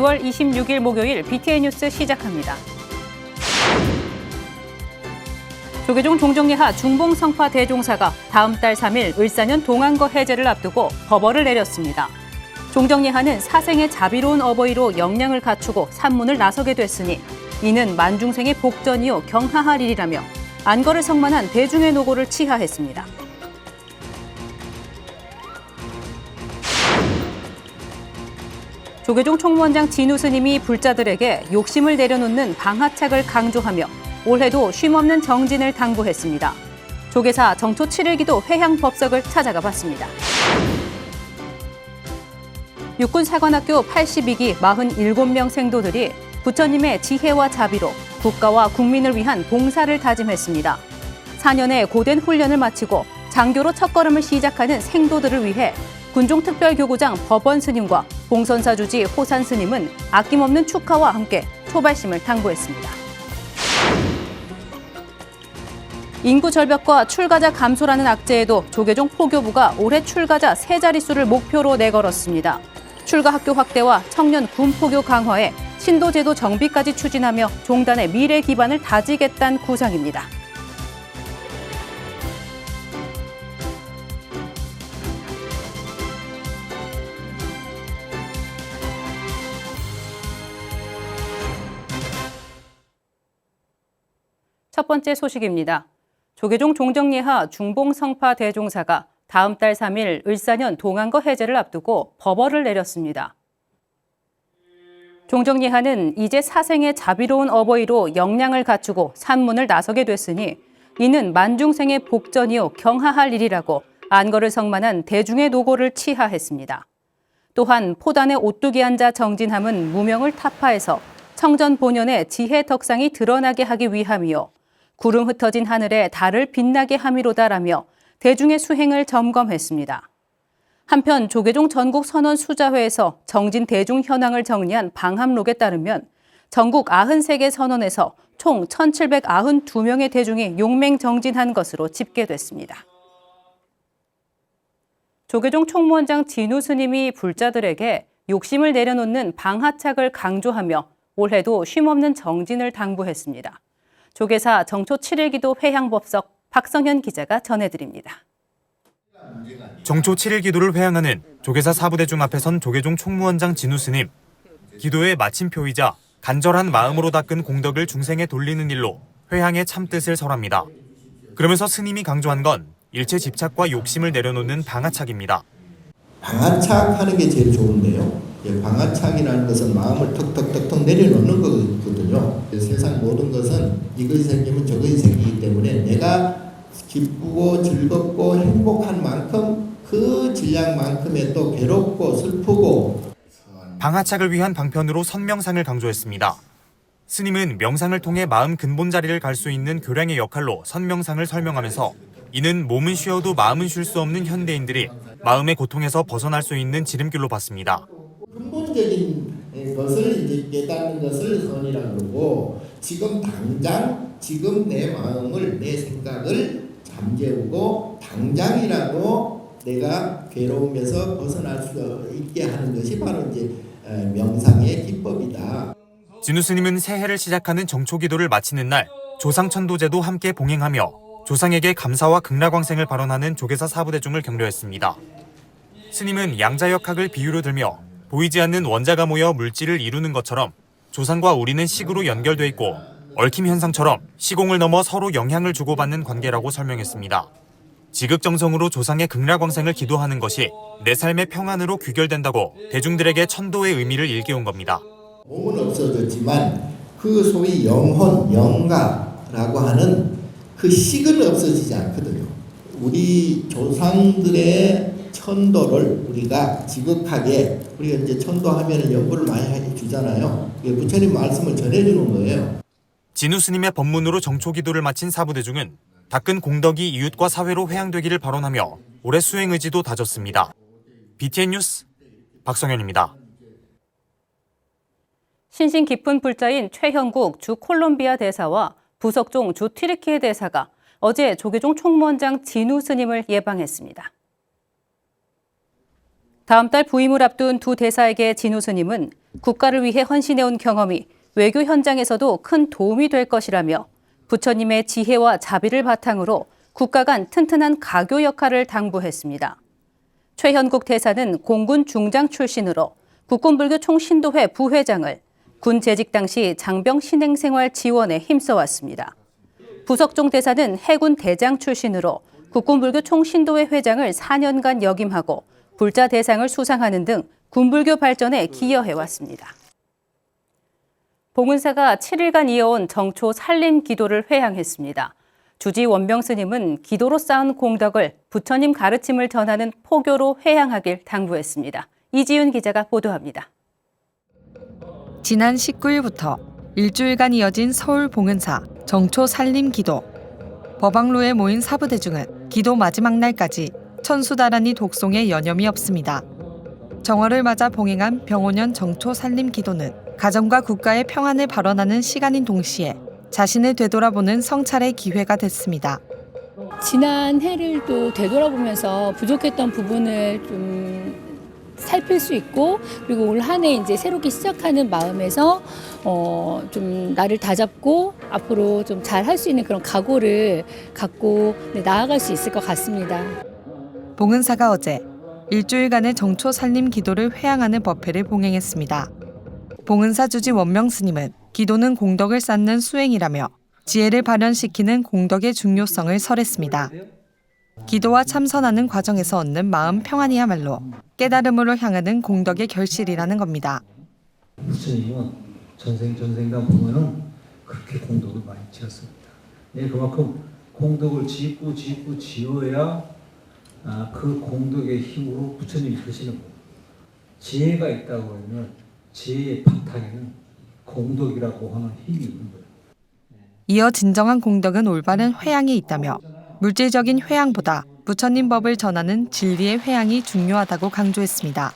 10월 26일 목요일 BTN 뉴스 시작합니다. 조계종 종정예하 중봉성파 대종사가 다음 달 3일 을사년 동안거 해제를 앞두고 법어를 내렸습니다. 종정예하는 사생의 자비로운 어버이로 역량을 갖추고 산문을 나서게 됐으니 이는 만중생의 복전이요 경하할 일이라며 안거를 성만한 대중의 노고를 치하했습니다. 조계종 총무원장 진우 스님이 불자들에게 욕심을 내려놓는 방하착을 강조하며 올해도 쉼없는 정진을 당부했습니다. 조계사 정초 7일 기도 회향법석을 찾아가 봤습니다. 육군사관학교 82기 47명 생도들이 부처님의 지혜와 자비로 국가와 국민을 위한 봉사를 다짐했습니다. 4년의 고된 훈련을 마치고 장교로 첫걸음을 시작하는 생도들을 위해 군종특별교구장 법원 스님과 봉선사 주지 호산 스님은 아낌없는 축하와 함께 초발심을 당부했습니다. 인구 절벽과 출가자 감소라는 악재에도 조계종 포교부가 올해 출가자 3자릿수를 목표로 내걸었습니다. 출가 학교 확대와 청년 군포교 강화에 신도제도 정비까지 추진하며 종단의 미래 기반을 다지겠다는 구상입니다. 첫 번째 소식입니다. 조계종 종정예하 중봉성파 대종사가 다음 달 3일 을사년 동안거 해제를 앞두고 법어를 내렸습니다. 종정예하는 이제 사생의 자비로운 어버이로 역량을 갖추고 산문을 나서게 됐으니 이는 만중생의 복전이요 경하할 일이라고 안거를 성만한 대중의 노고를 치하했습니다. 또한 포단에 오뚜기 앉아 정진함은 무명을 타파해서 청전 본연의 지혜 덕상이 드러나게 하기 위함이요 구름 흩어진 하늘에 달을 빛나게 함이로다라며 대중의 수행을 점검했습니다. 한편 조계종 전국 선원 수자회에서 정진 대중 현황을 정리한 방함록에 따르면 전국 93개 선원에서 총 1,792명의 대중이 용맹 정진한 것으로 집계됐습니다. 조계종 총무원장 진우 스님이 불자들에게 욕심을 내려놓는 방하착을 강조하며 올해도 쉼없는 정진을 당부했습니다. 조계사 정초 7일 기도 회향법석 박성현 기자가 전해드립니다. 정초 7일 기도를 회향하는 조계사 사부대중 앞에 선 조계종 총무원장 진우 스님. 기도의 마침표이자 간절한 마음으로 닦은 공덕을 중생에 돌리는 일로 회향의 참뜻을 설합니다. 그러면서 스님이 강조한 건 일체 집착과 욕심을 내려놓는 방하착입니다. 방하착하는 게 제일 좋은데요. 방하착이라는 것은 마음을 턱턱턱턱 내려놓는 거거든요. 세상 모든 것은 이것이 생기면 저것이 생기기 때문에 내가 기쁘고 즐겁고 행복한 만큼 그 질량만큼의 또 괴롭고 슬프고. 방하착을 위한 방편으로 선명상을 강조했습니다. 스님은 명상을 통해 마음 근본 자리를 갈 수 있는 교량의 역할로 선명상을 설명하면서 이는 몸은 쉬어도 마음은 쉴 수 없는 현대인들이 마음의 고통에서 벗어날 수 있는 지름길로 봤습니다. 근본적인 것을 이제 깨닫는 것을 선이라고 그러고 지금 당장 지금 내 마음을 내 생각을 잠재우고 당장이라도 내가 괴로움에서 벗어날 수 있게 하는 것이 바로 이제 명상의 기법이다. 진우 스님은 새해를 시작하는 정초기도를 마치는 날 조상천도제도 함께 봉행하며 조상에게 감사와 극락왕생을 발언하는 조계사 사부대중을 격려했습니다. 스님은 양자역학을 비유로 들며 보이지 않는 원자가 모여 물질을 이루는 것처럼 조상과 우리는 식으로 연결돼 있고 얽힘 현상처럼 시공을 넘어 서로 영향을 주고받는 관계라고 설명했습니다. 지극정성으로 조상의 극락왕생을 기도하는 것이 내 삶의 평안으로 귀결된다고 대중들에게 천도의 의미를 일깨운 겁니다. 몸은 없어졌지만 그 소위 영혼, 영가라고 하는 그 식은 없어지지 않거든요. 우리 조상들의 천도를 우리가 지극하게 우리가 이제 천도하면 연구를 많이 해주잖아요. 부처님 말씀을 전해주는 거예요. 진우 스님의 법문으로 정초기도를 마친 사부대중은 닦은 공덕이 이웃과 사회로 회양되기를 발언하며 올해 수행 의지도 다졌습니다. BTN 뉴스 박성현입니다. 신신 깊은 불자인 최형국 주 콜롬비아 대사와 부석종 주 튀르키예 대사가 어제 조계종 총무원장 진우 스님을 예방했습니다. 다음 달 부임을 앞둔 두 대사에게 진우 스님은 국가를 위해 헌신해온 경험이 외교 현장에서도 큰 도움이 될 것이라며 부처님의 지혜와 자비를 바탕으로 국가 간 튼튼한 가교 역할을 당부했습니다. 최현국 대사는 공군 중장 출신으로 국군불교 총신도회 부회장을 군 재직 당시 장병 신행생활 지원에 힘써왔습니다. 부석종 대사는 해군 대장 출신으로 국군불교 총신도회 회장을 4년간 역임하고 불자 대상을 수상하는 등 군불교 발전에 기여해왔습니다. 봉은사가 7일간 이어온 정초 살림 기도를 회향했습니다. 주지 원명 스님은 기도로 쌓은 공덕을 부처님 가르침을 전하는 포교로 회향하길 당부했습니다. 이지윤 기자가 보도합니다. 지난 19일부터 일주일간 이어진 서울 봉은사 정초 살림 기도. 법왕로에 모인 사부대중은 기도 마지막 날까지 천수다란이 독송에 여념이 없습니다. 정월을 맞아 봉행한 병오년 정초 살림 기도는 가정과 국가의 평안을 발언하는 시간인 동시에 자신을 되돌아보는 성찰의 기회가 됐습니다. 지난 해를 또 되돌아보면서 부족했던 부분을 좀 살필 수 있고, 그리고 올 한 해 이제 새롭게 시작하는 마음에서 좀 나를 다잡고 앞으로 좀 잘 할 수 있는 그런 각오를 갖고 나아갈 수 있을 것 같습니다. 봉은사가 어제 일주일간의 정초 살림 기도를 회향하는 법회를 봉행했습니다. 봉은사 주지 원명 스님은 기도는 공덕을 쌓는 수행이라며 지혜를 발현시키는 공덕의 중요성을 설했습니다. 기도와 참선하는 과정에서 얻는 마음 평안이야말로 깨달음으로 향하는 공덕의 결실이라는 겁니다. 부처님은 전생다 보면은 그렇게 공덕을 많이 지었습니다. 예, 그만큼 공덕을 짓고 지어야 그 공덕의 힘으로 부처님이 되시는 거예요. 지혜가 있다고 하면 지혜의 바탕에는 공덕이라고 하는 힘이 있는 거예요. 이어 진정한 공덕은 올바른 회향에 있다며 물질적인 회향보다 부처님 법을 전하는 진리의 회향이 중요하다고 강조했습니다.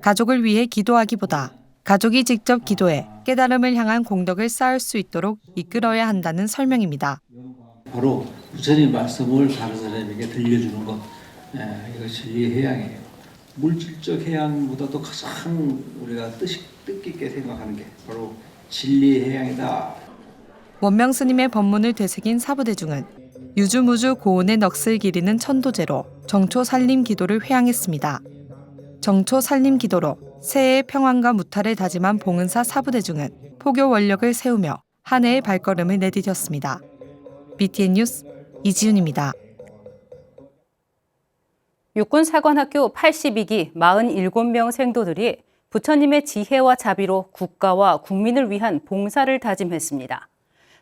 가족을 위해 기도하기보다 가족이 직접 기도해 깨달음을 향한 공덕을 쌓을 수 있도록 이끌어야 한다는 설명입니다. 바로 부처님 말씀을 다른 사람에게 들려주는 것, 이것이 진리의 회향이에요. 물질적 회향보다도 가장 우리가 뜻깊게 생각하는 게 바로 진리의 회향이다. 원명 스님의 법문을 되새긴 사부대중은 유주무주 고운의 넋을 기리는 천도제로 정초 살림 기도를 회향했습니다. 정초 살림 기도로 새해의 평안과 무탈을 다짐한 봉은사 사부대중은 포교 원력을 세우며 한 해의 발걸음을 내디뎠습니다. BTN 뉴스 이지윤입니다. 육군사관학교 82기 47명 생도들이 부처님의 지혜와 자비로 국가와 국민을 위한 봉사를 다짐했습니다.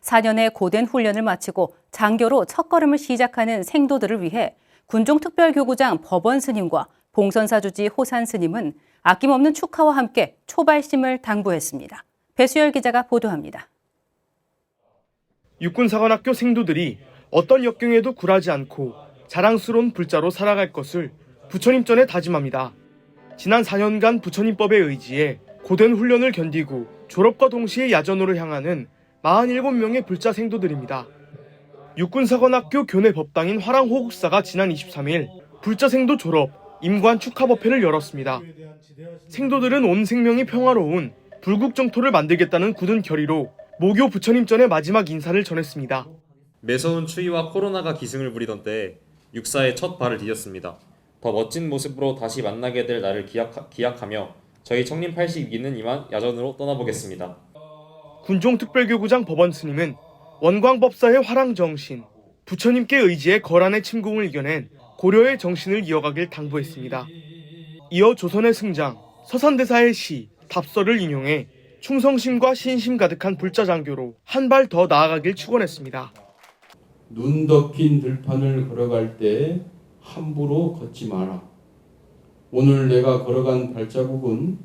4년의 고된 훈련을 마치고 장교로 첫걸음을 시작하는 생도들을 위해 군종특별교구장 법원 스님과 봉선사 주지 호산 스님은 아낌없는 축하와 함께 초발심을 당부했습니다. 배수열 기자가 보도합니다. 육군사관학교 생도들이 어떤 역경에도 굴하지 않고 자랑스러운 불자로 살아갈 것을 부처님 전에 다짐합니다. 지난 4년간 부처님법에 의지해 고된 훈련을 견디고 졸업과 동시에 야전으로 향하는 47명의 불자 생도들입니다. 육군사관학교 교내 법당인 화랑호국사가 지난 23일 불자 생도 졸업, 임관 축하법회를 열었습니다. 생도들은 온 생명이 평화로운 불국정토를 만들겠다는 굳은 결의로 모교 부처님 전에 마지막 인사를 전했습니다. 매서운 추위와 코로나가 기승을 부리던 때에 육사의 첫 발을 디뎠습니다. 더 멋진 모습으로 다시 만나게 될 날을 기약하며 저희 청림 82기는 이만 야전으로 떠나보겠습니다. 군종특별교구장 법원 스님은 원광법사의 화랑정신, 부처님께 의지해 거란의 침공을 이겨낸 고려의 정신을 이어가길 당부했습니다. 이어 조선의 승장, 서산대사의 시, 답서를 인용해 충성심과 신심 가득한 불자장교로 한 발 더 나아가길 축원했습니다. 눈 덮인 들판을 걸어갈 때 함부로 걷지 마라. 오늘 내가 걸어간 발자국은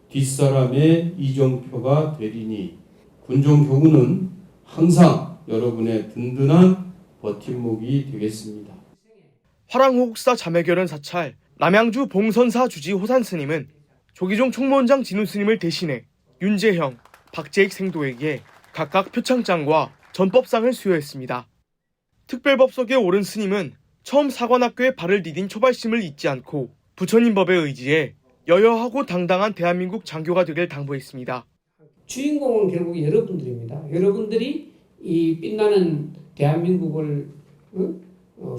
뒷사람의 이정표가 되리니 군종교구는 항상 여러분의 든든한 버팀목이 되겠습니다. 화랑호국사 자매결연 사찰 남양주 봉선사 주지 호산 스님은 조기종 총무원장 진우 스님을 대신해 윤재형, 박재익 생도에게 각각 표창장과 전법상을 수여했습니다. 특별법석에 오른 스님은 처음 사관학교에 발을 디딘 초발심을 잊지 않고 부처님법에 의지해 여여하고 당당한 대한민국 장교가 되길 당부했습니다. 주인공은 결국 여러분들입니다. 여러분들이 이 빛나는 대한민국을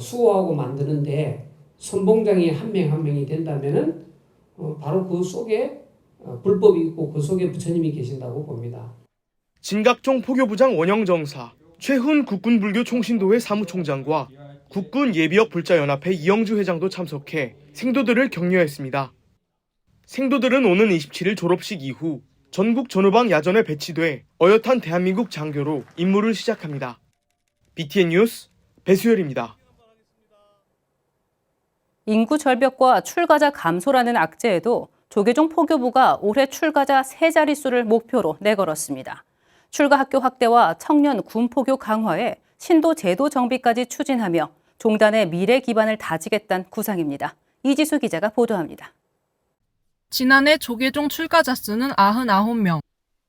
수호하고 만드는데 선봉장이 한 명 한 명이 된다면은 바로 그 속에 불법이 있고 그 속에 부처님이 계신다고 봅니다. 진각종 포교부장 원영정사, 최훈 국군불교 총신도회 사무총장과 국군 예비역 불자연합회 이영주 회장도 참석해 생도들을 격려했습니다. 생도들은 오는 27일 졸업식 이후 전국 전후방 야전에 배치돼 어엿한 대한민국 장교로 임무를 시작합니다. BTN 뉴스 배수열입니다. 인구 절벽과 출가자 감소라는 악재에도 조계종 포교부가 올해 출가자 3자릿수를 목표로 내걸었습니다. 출가 학교 확대와 청년 군포교 강화에 신도 제도 정비까지 추진하며 종단의 미래 기반을 다지겠다는 구상입니다. 이지수 기자가 보도합니다. 지난해 조계종 출가자 수는 99명.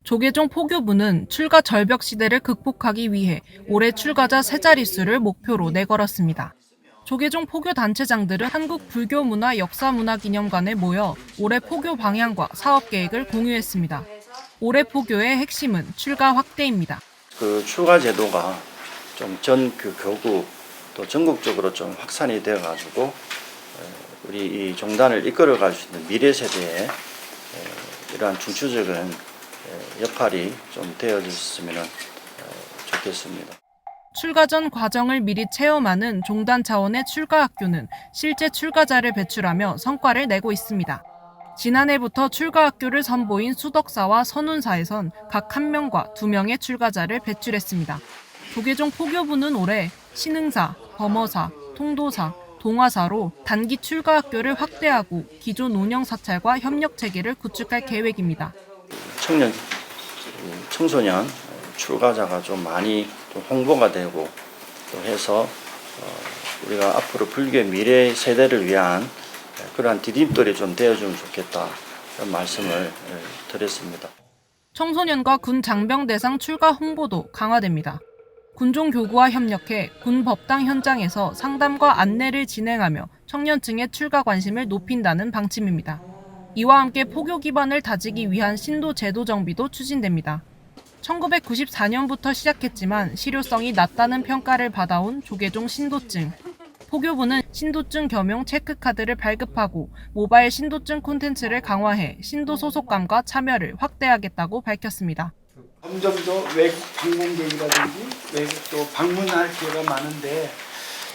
조계종 포교부는 출가 절벽 시대를 극복하기 위해 올해 출가자 3자릿수를 목표로 내걸었습니다. 조계종 포교 단체장들은 한국불교문화역사문화기념관에 모여 올해 포교 방향과 사업 계획을 공유했습니다. 올해 포교의 핵심은 출가 확대입니다. 그 출가 제도가 좀 전 교구 또 전국적으로 좀 확산이 되어가지고 우리 이 종단을 이끌어갈 수 있는 미래 세대에 이러한 중추적인 역할이 좀 되어졌으면 좋겠습니다. 출가 전 과정을 미리 체험하는 종단 차원의 출가 학교는 실제 출가자를 배출하며 성과를 내고 있습니다. 지난해부터 출가 학교를 선보인 수덕사와 선운사에선 각 1명과 2명의 출가자를 배출했습니다. 조계종 포교부는 올해 신흥사, 범어사, 통도사, 동화사로 단기 출가 학교를 확대하고 기존 운영 사찰과 협력 체계를 구축할 계획입니다. 청소년 출가자가 좀 많이 좀 홍보가 되고 또 해서 우리가 앞으로 불교의 미래 세대를 위한 그러한 디딤돌이 좀 되어주면 좋겠다 이런 말씀을 드렸습니다. 청소년과 군 장병 대상 출가 홍보도 강화됩니다. 군종교구와 협력해 군 법당 현장에서 상담과 안내를 진행하며 청년층의 출가 관심을 높인다는 방침입니다. 이와 함께 포교 기반을 다지기 위한 신도 제도 정비도 추진됩니다. 1994년부터 시작했지만 실효성이 낮다는 평가를 받아온 조계종 신도증. 포교부는 신도증 겸용 체크카드를 발급하고 모바일 신도증 콘텐츠를 강화해 신도 소속감과 참여를 확대하겠다고 밝혔습니다. 점점 더 외국 방문객이라든지 외국 또 방문할 기회가 많은데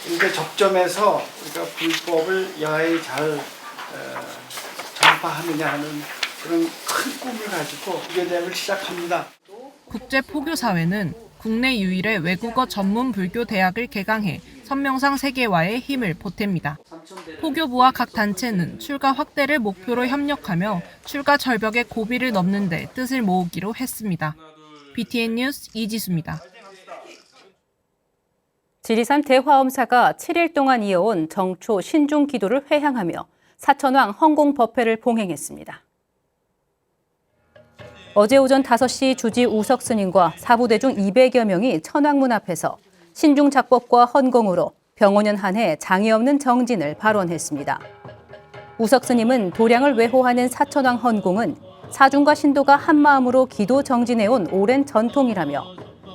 이렇게 접점에서 우리가 불법을 여하에 잘 전파하느냐 하는 그런 큰 꿈을 가지고 교대를 시작합니다. 국제포교사회는 국내 유일의 외국어 전문 불교 대학을 개강해 선명상 세계화에 힘을 보탭니다. 포교부와 각 단체는 출가 확대를 목표로 협력하며 출가 절벽의 고비를 넘는 데 뜻을 모으기로 했습니다. BTN 뉴스 이지수입니다. 지리산 대화엄사가 7일 동안 이어온 정초 신중 기도를 회향하며 사천왕 헌공 법회를 봉행했습니다. 어제 오전 5시 주지 우석 스님과 사부대중 200여 명이 천왕문 앞에서 신중 작법과 헌공으로 병오년 한 해 장애 없는 정진을 발언했습니다. 우석 스님은 도량을 외호하는 사천왕 헌공은 사중과 신도가 한마음으로 기도 정진해온 오랜 전통이라며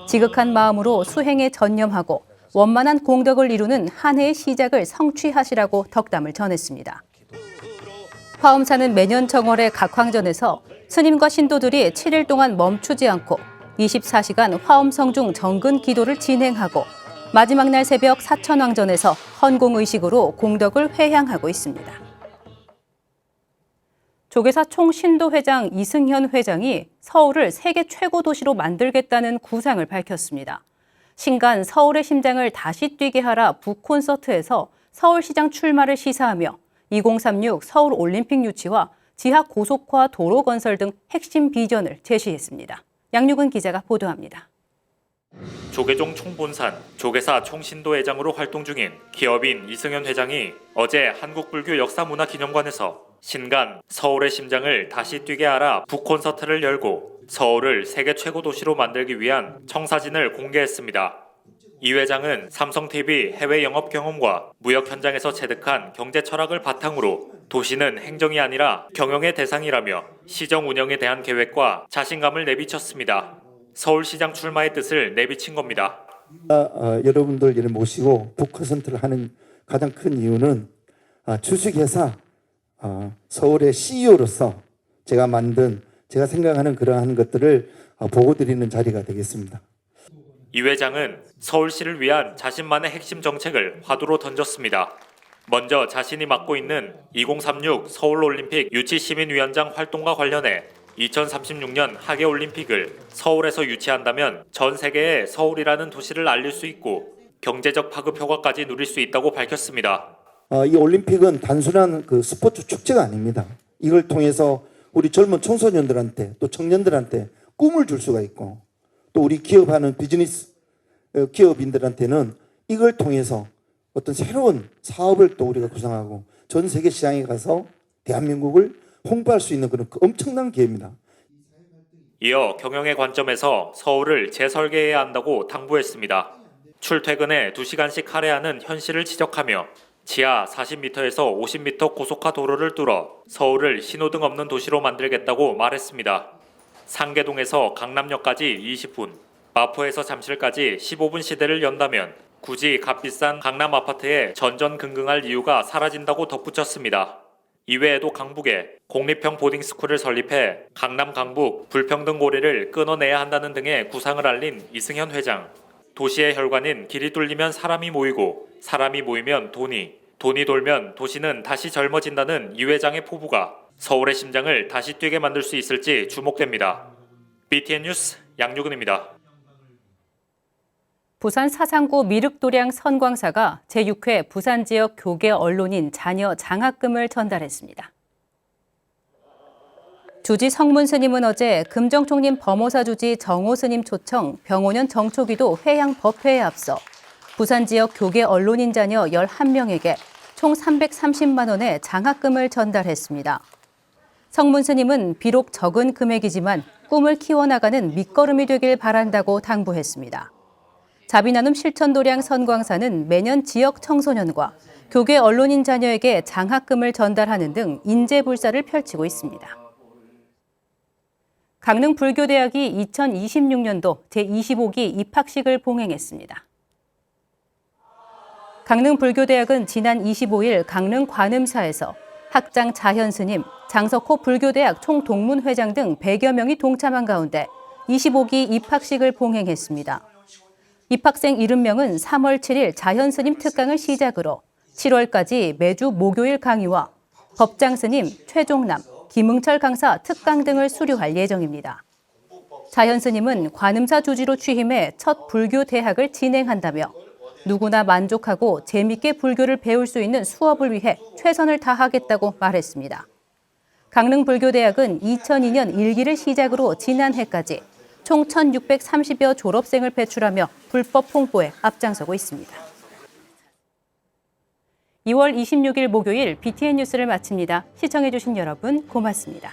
지극한 마음으로 수행에 전념하고 원만한 공덕을 이루는 한 해의 시작을 성취하시라고 덕담을 전했습니다. 화엄사는 매년 정월의 각황전에서 스님과 신도들이 7일 동안 멈추지 않고 24시간 화엄성중 정근 기도를 진행하고 마지막 날 새벽 사천왕전에서 헌공의식으로 공덕을 회향하고 있습니다. 조계사 총신도회장 이승현 회장이 서울을 세계 최고 도시로 만들겠다는 구상을 밝혔습니다. 신간 서울의 심장을 다시 뛰게 하라 북콘서트에서 서울시장 출마를 시사하며 2036 서울올림픽 유치와 지하 고속화 도로 건설 등 핵심 비전을 제시했습니다. 양육은 기자가 보도합니다. 조계종 총본산 조계사 총신도회장으로 활동 중인 기업인 이승현 회장이 어제 한국불교역사문화기념관에서 신간 서울의 심장을 다시 뛰게 하라 북콘서트를 열고 서울을 세계 최고 도시로 만들기 위한 청사진을 공개했습니다. 이 회장은 삼성TV 해외 영업 경험과 무역 현장에서 체득한 경제 철학을 바탕으로 도시는 행정이 아니라 경영의 대상이라며 시정 운영에 대한 계획과 자신감을 내비쳤습니다. 서울시장 출마의 뜻을 내비친 겁니다. 여러분들 이를 모시고 북커센터를 하는 가장 큰 이유는 주식회사 서울의 CEO로서 제가 생각하는 그러한 것들을 보고드리는 자리가 되겠습니다. 이 회장은 서울시를 위한 자신만의 핵심 정책을 화두로 던졌습니다. 먼저 자신이 맡고 있는 2036 서울올림픽 유치시민위원장 활동과 관련해 2036년 하계올림픽을 서울에서 유치한다면 전 세계에 서울이라는 도시를 알릴 수 있고 경제적 파급 효과까지 누릴 수 있다고 밝혔습니다. 이 올림픽은 단순한 스포츠 축제가 아닙니다. 이걸 통해서 우리 젊은 청소년들한테 또 청년들한테 꿈을 줄 수가 있고 또 우리 기업하는 비즈니스 기업인들한테는 이걸 통해서 어떤 새로운 사업을 또 우리가 구상하고 전 세계 시장에 가서 대한민국을 홍보할 수 있는 그런 엄청난 기회입니다. 이어 경영의 관점에서 서울을 재설계해야 한다고 당부했습니다. 출퇴근에 2시간씩 할애하는 현실을 지적하며 지하 40m에서 50m 고속화 도로를 뚫어 서울을 신호등 없는 도시로 만들겠다고 말했습니다. 상계동에서 강남역까지 20분, 마포에서 잠실까지 15분 시대를 연다면 굳이 값비싼 강남 아파트에 전전긍긍할 이유가 사라진다고 덧붙였습니다. 이외에도 강북에 공립형 보딩스쿨을 설립해 강남 강북 불평등 고리를 끊어내야 한다는 등의 구상을 알린 이승현 회장. 도시의 혈관인 길이 뚫리면 사람이 모이고 사람이 모이면 돈이 돌면 도시는 다시 젊어진다는 이 회장의 포부가 서울의 심장을 다시 뛰게 만들 수 있을지 주목됩니다. BTN 뉴스 양유근입니다. 부산 사상구 미륵도량 선광사가 제6회 부산 지역 교계 언론인 자녀 장학금을 전달했습니다. 주지 성문 스님은 어제 금정총림 범호사 주지 정호 스님 초청 병오년 정초기도 회양 법회에 앞서 부산 지역 교계 언론인 자녀 11명에게 총 330만 원의 장학금을 전달했습니다. 성문 스님은 비록 적은 금액이지만 꿈을 키워나가는 밑거름이 되길 바란다고 당부했습니다. 자비나눔 실천도량 선광사는 매년 지역 청소년과 교계 언론인 자녀에게 장학금을 전달하는 등 인재불사를 펼치고 있습니다. 강릉불교대학이 2026년도 제25기 입학식을 봉행했습니다. 강릉불교대학은 지난 25일 강릉 관음사에서 학장 자현스님, 장석호 불교대학 총동문회장 등 100여 명이 동참한 가운데 25기 입학식을 봉행했습니다. 입학생 70명은 3월 7일 자현스님 특강을 시작으로 7월까지 매주 목요일 강의와 법장스님, 최종남, 김응철 강사 특강 등을 수료할 예정입니다. 자현스님은 관음사 주지로 취임해 첫 불교 대학을 진행한다며 누구나 만족하고 재밌게 불교를 배울 수 있는 수업을 위해 최선을 다하겠다고 말했습니다. 강릉불교대학은 2002년 1기를 시작으로 지난해까지 총 1,630여 졸업생을 배출하며 불법 홍보에 앞장서고 있습니다. 2월 26일 목요일 BTN 뉴스를 마칩니다. 시청해주신 여러분 고맙습니다.